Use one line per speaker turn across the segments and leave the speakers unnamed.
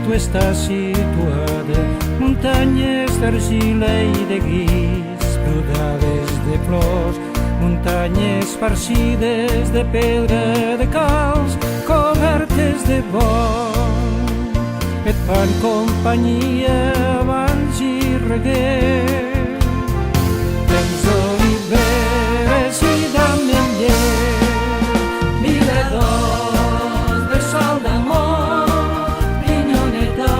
tu estàs situada, muntanyes d'argila i de guix, brodades de flors, muntanyes farcides de pedra de calç, cobertes de bosc. Et fan companyia abans i reguer. Tens oliveres i d'ametller, miradors de sol d'amor, pinyoneta,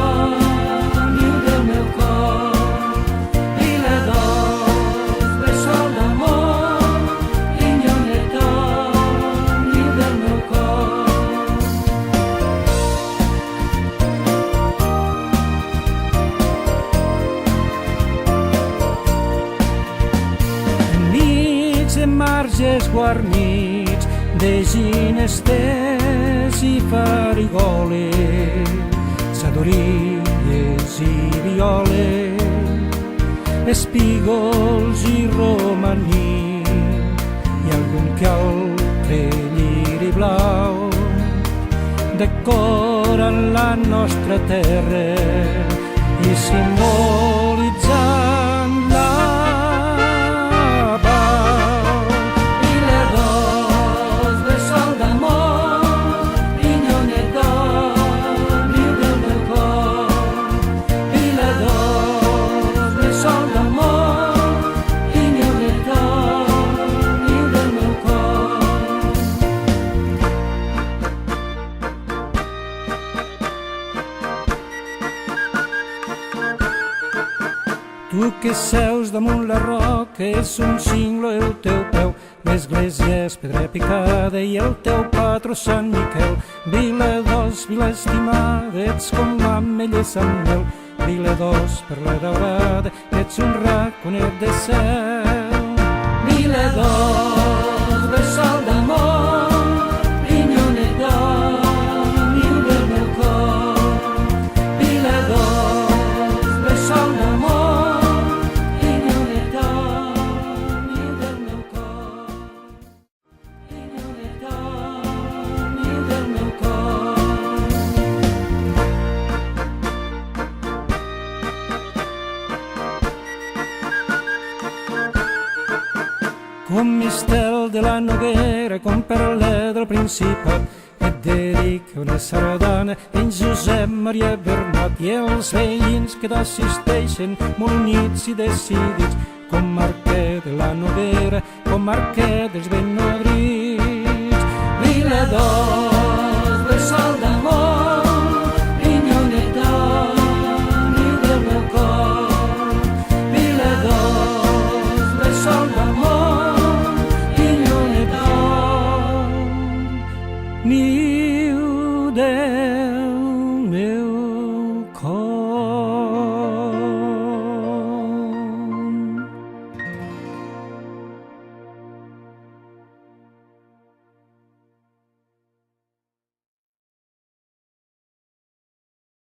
niu del meu cor. Miradors de sol d'amor, pinyoneta, niu del meu cor. Marges guarnits de ginesters i farigoles, sadorilles i violes, espígols i romaní i algun que altre lliri blau decoren la nostra terra i simbolitzant la tu que seus damunt la roca, és un cinglo el teu peu, l'església és pedra picada i el teu patró Sant Miquel. Vila d'Os, vila estimada, ets com l'ametller Sant Mel. Vila d'Os, perla daurada, ets un raconet de cel. Vila d'Os, bressol d'amor, pinyoneta, niu del meu cor. Vila d'Os, bressol d'amor, com Mistel de la Noguera, com Perla del Principat, et dedica una sardana en Josep Maria Bernat i els veïns que t'assisteixen molt units i decidits, com Marquet de la Noguera, com Marquet dels ben nodrits. Vila d'Os, bressol d'amor,